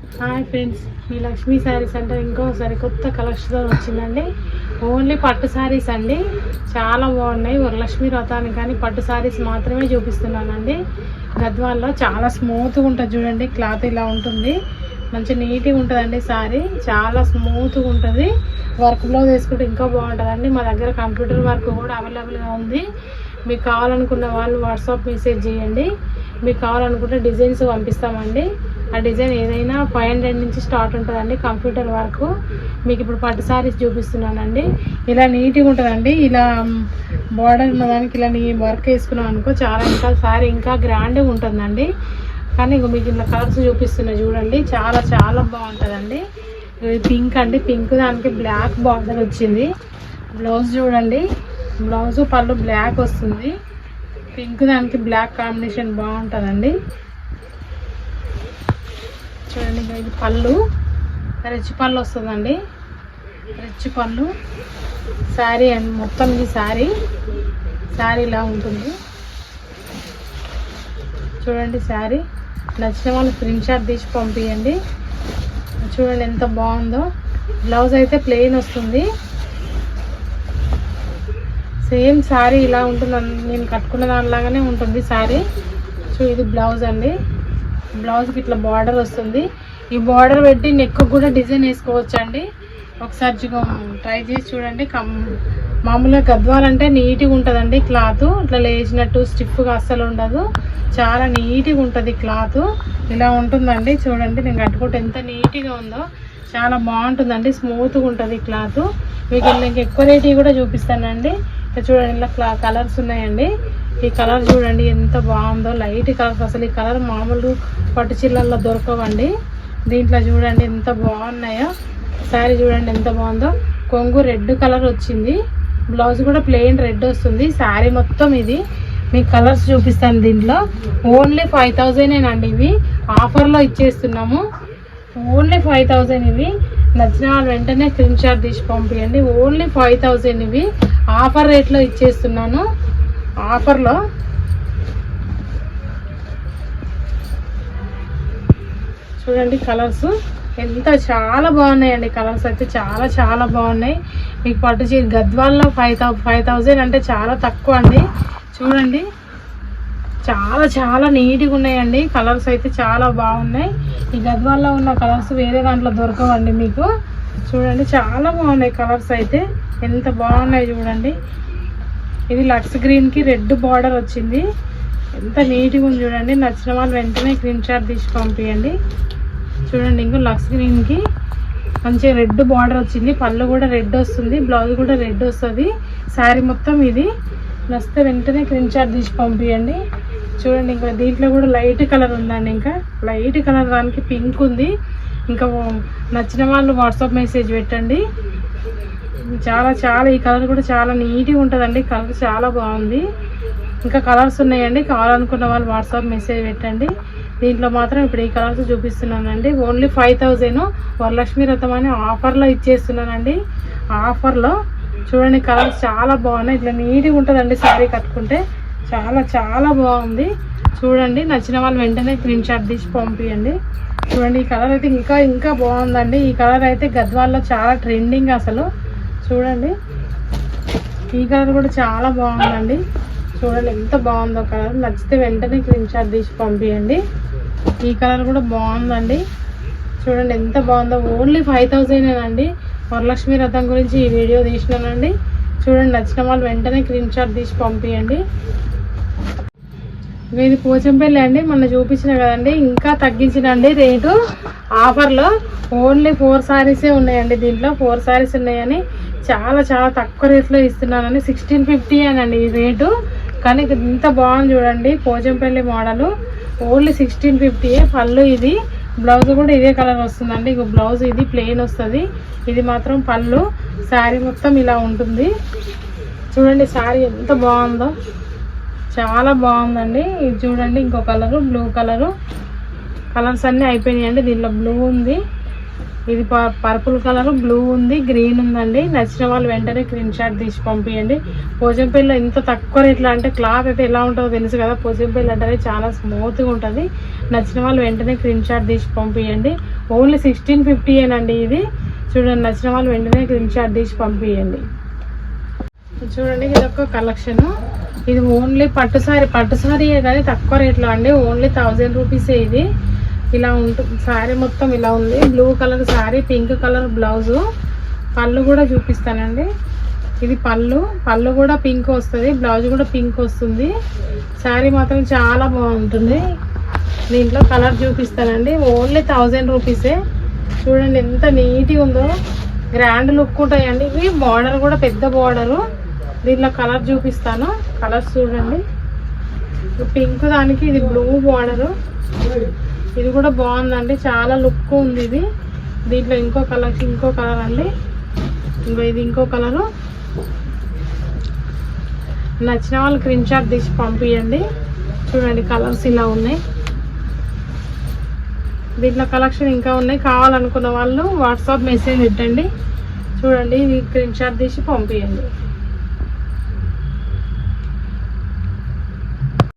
Hi friends, మీ లక్ష్మీ శారీస్ అంటే ఇంకోసారి కొత్త కలెక్షన్ వచ్చిందండి. ఓన్లీ పట్టు శారీస్ అండి, చాలా బాగున్నాయి. వరలక్ష్మి వ్రతానికి కానీ పట్టు శారీస్ మాత్రమే చూపిస్తున్నానండి. గద్వాల్లో చాలా స్మూత్గా ఉంటుంది చూడండి. క్లాత్ ఇలా ఉంటుంది, మంచి నీట్గా ఉంటుందండి. శారీ చాలా స్మూత్గా ఉంటుంది. వర్క్ బ్లౌజ్ వేసుకుంటే ఇంకా బాగుంటుందండి. మా దగ్గర కంప్యూటర్ వర్క్ కూడా అవైలబుల్గా ఉంది. మీకు కావాలనుకున్న వాళ్ళు వాట్సాప్ మెసేజ్ చేయండి. మీకు కావాలనుకుంటే డిజైన్స్ పంపిస్తామండి. ఆ డిజైన్ ఏదైనా 500 నుంచి స్టార్ట్ ఉంటుందండి. కంప్యూటర్ వర్క్ మీకు ఇప్పుడు పట్టు శారీస్ చూపిస్తున్నానండి. ఇలా నీట్గా ఉంటుందండి. ఇలా బార్డర్ ఉన్నదానికి ఇలా వర్క్ వేసుకున్నాం అనుకో చాలా ఇంకా శారీ ఇంకా గ్రాండ్గా ఉంటుందండి. కానీ ఇంక మీకు ఇలా కలర్స్ చూపిస్తున్నా చూడండి, చాలా చాలా బాగుంటుందండి. పింక్ అండి, పింక్ దానికి బ్లాక్ బార్డర్ వచ్చింది. బ్లౌజ్ చూడండి, బ్లౌజ్ పళ్ళు బ్లాక్ వస్తుంది. పింక్ దానికి బ్లాక్ కాంబినేషన్ బాగుంటుందండి. చూడండి, ఇది పళ్ళు రిచ్ పళ్ళు వస్తుందండి. రిచ్ పళ్ళు శారీ అండ్ మొత్తం ఇది శారీ ఇలా ఉంటుంది చూడండి. శారీ నచ్చిన వాళ్ళు స్క్రీన్ షాట్ తీసి పంపించండి. చూడండి ఎంత బాగుందో. బ్లౌజ్ అయితే ప్లెయిన్ వస్తుంది. సేమ్ శారీ ఇలా ఉంటుంది, నేను కట్టుకున్న దానిలాగానే ఉంటుంది శారీ. ఇది బ్లౌజ్ అండి. బ్లౌజ్కి ఇట్లా బార్డర్ వస్తుంది. ఈ బార్డర్ పెట్టి నెక్ కూడా డిజైన్ వేసుకోవచ్చు అండి. ఒకసారి ట్రై చేసి చూడండి. మామూలుగా గద్వాలంటే నీట్గా ఉంటుందండి. క్లాత్ ఇట్లా లేచినట్టు స్టిఫ్గా అస్సలు ఉండదు. చాలా నీట్గా ఉంటుంది క్లాత్. ఇలా ఉంటుందండి. చూడండి నేను కట్టుకుంటే ఎంత నీట్గా ఉందో. చాలా బాగుంటుందండి, స్మూత్గా ఉంటుంది క్లాత్. మీకు ఇంకా ఎక్కువ రేట్ కూడా చూపిస్తానండి. చూడండి ఇలా కలర్స్ ఉన్నాయండి. ఈ కలర్ చూడండి ఎంత బాగుందో. లైట్ కలర్స్, అసలు ఈ కలర్ మామూలు పట్టు చీరలలో దొరకవండి. దీంట్లో చూడండి ఎంత బాగున్నాయో. శారీ చూడండి ఎంత బాగుందో. కొంగు రెడ్ కలర్ వచ్చింది. బ్లౌజ్ కూడా ప్లెయిన్ రెడ్ వస్తుంది. శారీ మొత్తం ఇది మీకు కలర్స్ చూపిస్తాను. దీంట్లో ఓన్లీ 5000 అండి. ఇవి ఆఫర్లో ఇచ్చేస్తున్నాము. ఓన్లీ 5000 ఇవి. నచ్చిన వాళ్ళు వెంటనే స్క్రీన్ షాట్ తీసి పంపించండి. ఓన్లీ 5000 ఇవి ఆఫర్ రేట్లో ఇచ్చేస్తున్నాను. ఆఫర్లో చూడండి కలర్స్ ఎంత చాలా బాగున్నాయండి. కలర్స్ అయితే చాలా చాలా బాగున్నాయి. మీకు పట్టు చీర గద్వాల్లో 5000 అంటే చాలా తక్కువ అండి. చూడండి చాలా చాలా నీట్గా ఉన్నాయండి. కలర్స్ అయితే చాలా బాగున్నాయి. ఈ గద్వాల్లో ఉన్న కలర్స్ వేరే దాంట్లో దొరకవండి మీకు. చూడండి చాలా బాగున్నాయి కలర్స్ అయితే, ఎంత బాగున్నాయి చూడండి. ఇది లక్స్ గ్రీన్కి రెడ్ బార్డర్ వచ్చింది. ఎంత నీట్గా ఉంది చూడండి. నచ్చిన వాళ్ళు వెంటనే స్క్రీన్ షాట్ తీసి పంపించండి. చూడండి ఇంకో లక్స్ గ్రీన్కి మంచిగా రెడ్ బార్డర్ వచ్చింది. పళ్ళు కూడా రెడ్ వస్తుంది, బ్లౌజ్ కూడా రెడ్ వస్తుంది. శారీ మొత్తం ఇది. నచ్చితే వెంటనే స్క్రీన్ షాట్ తీసి పంపించండి. చూడండి ఇంకా దీంట్లో కూడా లైట్ కలర్ ఉందండి. ఇంకా లైట్ కలర్ దానికి పింక్ ఉంది. ఇంకా నచ్చిన వాళ్ళు వాట్సాప్ మెసేజ్ పెట్టండి. చాలా చాలా ఈ కలర్ కూడా చాలా నీట్గా ఉంటుందండి. కలర్ చాలా బాగుంది. ఇంకా కలర్స్ ఉన్నాయండి. కావాలనుకున్న వాళ్ళు వాట్సాప్ మెసేజ్ పెట్టండి. దీంట్లో మాత్రం ఇప్పుడు ఈ కలర్స్ చూపిస్తున్నానండి. ఓన్లీ 5000 వరలక్ష్మి వ్రతం అని ఆఫర్లో ఇచ్చేస్తున్నానండి. ఆఫర్లో చూడండి కలర్స్ చాలా బాగున్నాయి. ఇట్లా నీట్గా ఉంటుందండి శారీ కట్టుకుంటే. చాలా చాలా బాగుంది. చూడండి నచ్చిన వాళ్ళు వెంటనే స్క్రీన్ షాట్ తీసి పంపించండి. చూడండి ఈ కలర్ అయితే ఇంకా ఇంకా బాగుందండి. ఈ కలర్ అయితే గద్వాల్లో చాలా ట్రెండింగ్ అసలు. చూడండి ఈ కలర్ కూడా చాలా బాగుందండి. చూడండి ఎంత బాగుందో కలర్. నచ్చితే వెంటనే స్క్రీన్ షాట్ తీసి పంపించండి. ఈ కలర్ కూడా బాగుందండి. చూడండి ఎంత బాగుందో. ఓన్లీ 5000 అండి. వరలక్ష్మి వ్రతం గురించి ఈ వీడియో తీసినానండి. చూడండి నచ్చిన వాళ్ళు వెంటనే స్క్రీన్ షాట్ తీసి పంపించండి. ఇది పోచంపల్లి అండి, మొన్న చూపించిన కదండి. ఇంకా తగ్గించినండి రేటు ఆఫర్లో. ఓన్లీ 4 శారీసే ఉన్నాయండి. దీంట్లో 4 శారీస్ ఉన్నాయని చాలా చాలా తక్కువ రేట్లో ఇస్తున్నానండి. 1650 అనండి ఈ రేటు. కానీ ఇంత బాగుంది చూడండి. Pochampally model only 1650. పళ్ళు ఇది, బ్లౌజ్ కూడా ఇదే కలర్ వస్తుందండి. ఇక బ్లౌజ్ ఇది ప్లెయిన్ వస్తుంది. ఇది మాత్రం పళ్ళు. శారీ మొత్తం ఇలా ఉంటుంది. చూడండి శారీ ఎంత బాగుందో, చాలా బాగుందండి. ఇది చూడండి ఇంకో కలరు, బ్లూ కలరు. కలర్స్ అన్నీ అయిపోయినాయండి. దీంట్లో బ్లూ ఉంది, ఇది పర్పుల్ కలర్, బ్లూ ఉంది, గ్రీన్ ఉందండి. నచ్చిన వాళ్ళు వెంటనే స్క్రీన్ షాట్ తీసి పంపించండి. పోచంపల్లిలో ఇంత తక్కువ రేట్లో అంటే క్లాత్ అయితే ఎలా ఉంటుందో తెలుసు కదా. పోచంపల్లి అంటే చాలా స్మూత్గా ఉంటుంది. నచ్చిన వాళ్ళు వెంటనే స్క్రీన్ షాట్ తీసి పంపించండి. ఓన్లీ 1650 ఏనండి ఇది. చూడండి, నచ్చిన వాళ్ళు వెంటనే స్క్రీన్ షాట్ తీసి పంపించండి. చూడండి, ఇది ఒక కలెక్షన్. ఇది ఓన్లీ పట్టు సారీయే కానీ తక్కువ రేట్లో అండి. ఓన్లీ 1000 రూపీసే ఇది. ఇలా ఉంటుంది శారీ మొత్తం, ఇలా ఉంది. Blue colour sari, pink colour blouse. పళ్ళు కూడా చూపిస్తానండి. ఇది పళ్ళు కూడా పింక్ వస్తుంది, బ్లౌజ్ కూడా పింక్ వస్తుంది. శారీ మాత్రం చాలా బాగుంటుంది. దీంట్లో కలర్ చూపిస్తానండి. ఓన్లీ 1000 రూపీసే. చూడండి ఎంత నీట్గా ఉందో, గ్రాండ్ లుక్ ఉంటాయండి. ఇవి బార్డర్ కూడా పెద్ద బార్డరు. దీంట్లో కలర్ చూపిస్తాను. కలర్స్ చూడండి, పింక్ దానికి ఇది బ్లూ బార్డరు. ఇది కూడా బాగుందండి, చాలా లుక్ ఉంది ఇది. దీంట్లో ఇంకో కలర్ అండి. ఇది ఇంకో కలరు. నచ్చిన వాళ్ళు స్క్రీన్ షాట్ తీసి పంపించండి. చూడండి, కలర్స్ ఇలా ఉన్నాయి. దీంట్లో కలెక్షన్ ఇంకా ఉన్నాయి. కావాలనుకున్న వాళ్ళు వాట్సాప్ మెసేజ్ పెట్టండి. చూడండి, ఇది స్క్రీన్ షాట్ తీసి పంపించండి.